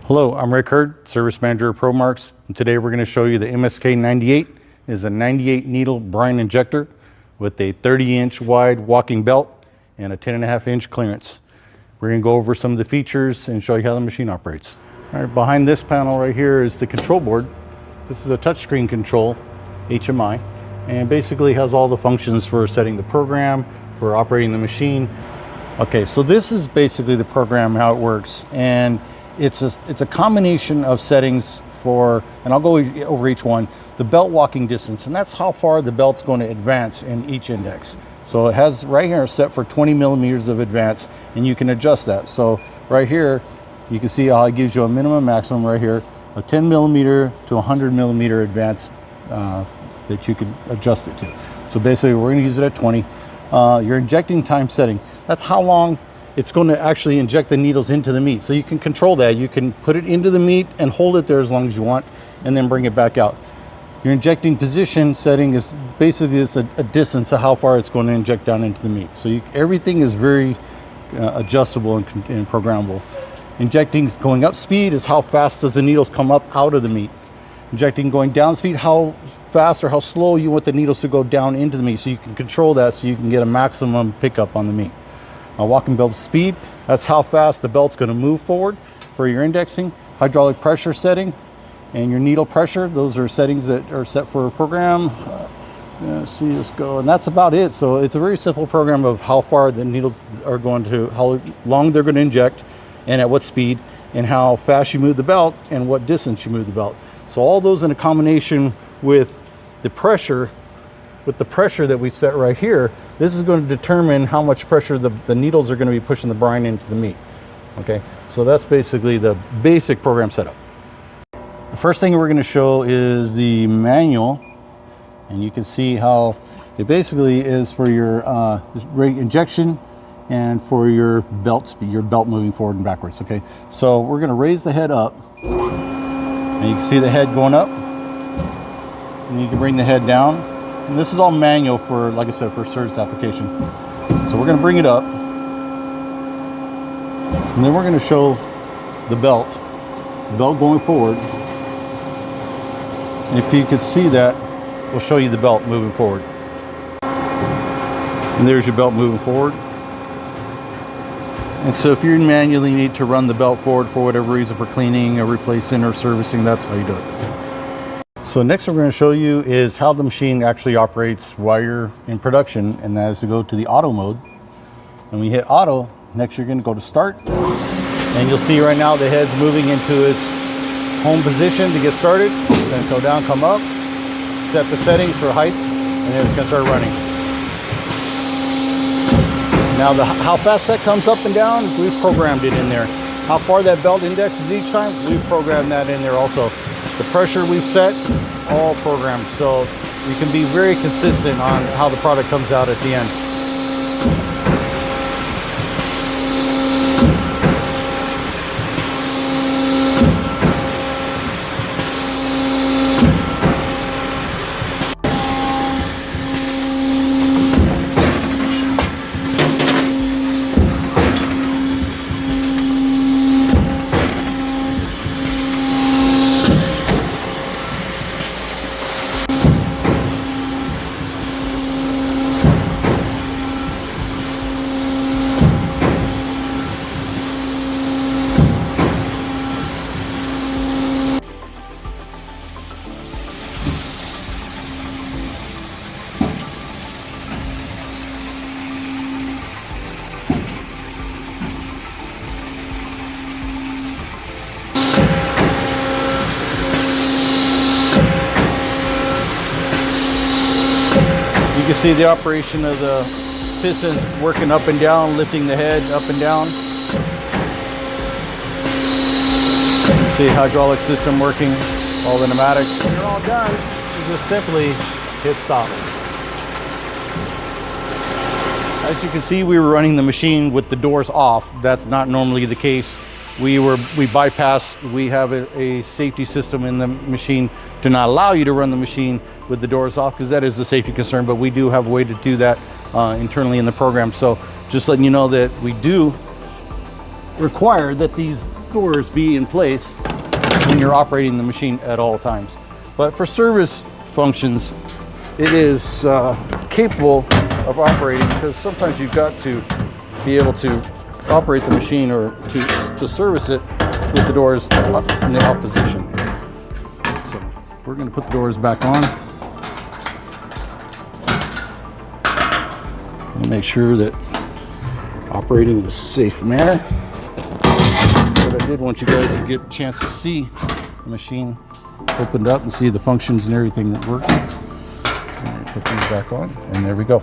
Hello, I'm Rick Hurd, Service Manager of Promarks, and today we're going to show you the MSK-98. Is a 98 needle brine injector with a 30-inch wide walking belt and a 10.5-inch clearance. We're going to go over some of the features and show you how the machine operates. All right, behind this panel right here is the control board. This is a touchscreen control, HMI, and basically has all the functions for setting the program, for operating the machine. Okay, so this is basically the program, how it works, and it's a combination of settings for, and I'll go over each one, the belt walking distance, and that's how far the belt's going to advance in each index. So it has right here set for 20 millimeters of advance, and you can adjust that. So right here, you can see how it gives you a minimum maximum right here of 10 millimeter to 100 millimeter advance that you can adjust it to. So basically we're going to use it at 20. Your injecting time setting, that's how long it's going to actually inject the needles into the meat. So you can control that. You can put it into the meat and hold it there as long as you want, and then bring it back out. Your injecting position setting is basically it's a distance of how far it's going to inject down into the meat. So everything is very adjustable and programmable. Injecting going up speed is how fast does the needles come up out of the meat. Injecting going down speed, how fast or how slow you want the needles to go down into the meat. So you can control that so you can get a maximum pickup on the meat. Walking belt speed, that's how fast the belt's going to move forward for your indexing. Hydraulic pressure setting and your needle pressure, those are settings that are set for a program. Let's see this go, and that's about it. So it's a very simple program of how far the needles are going to, how long they're going to inject, and at what speed, and how fast you move the belt, and what distance you move the belt. So all those in a combination with the pressure, that we set right here, this is going to determine how much pressure the needles are going to be pushing the brine into the meat. Okay, so that's basically the basic program setup. The first thing we're going to show is the manual, and you can see how it basically is for your rate injection and for your belt speed, your belt moving forward and backwards. Okay, so we're going to raise the head up, and you can see the head going up, and you can bring the head down. And this is all manual for, like I said, for service application. So we're going to bring it up, and then we're going to show the belt going forward. And if you could see that, we'll show you the belt moving forward. And there's your belt moving forward. And so if you manually need to run the belt forward for whatever reason, for cleaning or replacing or servicing, that's how you do it. So next we're going to show you is how the machine actually operates while you're in production, and that is to go to the auto mode. When we hit auto, next you're going to go to start, and you'll see right now the head's moving into its home position to get started. It's going to go down, come up, set the settings for height, and then it's going to start running. Now how fast that comes up and down, we've programmed it in there. How far that belt indexes each time, we've programmed that in there also. The pressure we've set, all programmed, so you can be very consistent on how the product comes out at the end. You can see the operation of the piston working up and down, lifting the head up and down. You can see hydraulic system working, all the pneumatics. When you're all done, you just simply hit stop. As you can see, we were running the machine with the doors off. That's not normally the case. We bypassed, we have a safety system in the machine to not allow you to run the machine with the doors off, because that is a safety concern, but we do have a way to do that internally in the program. So just letting you know that we do require that these doors be in place when you're operating the machine at all times. But for service functions, it is capable of operating, because sometimes you've got to be able to operate the machine or to service it with the doors in the off position. So we're going to put the doors back on and make sure that operating in a safe manner. But I did want you guys to get a chance to see the machine opened up and see the functions and everything that works. Put these back on, and there we go.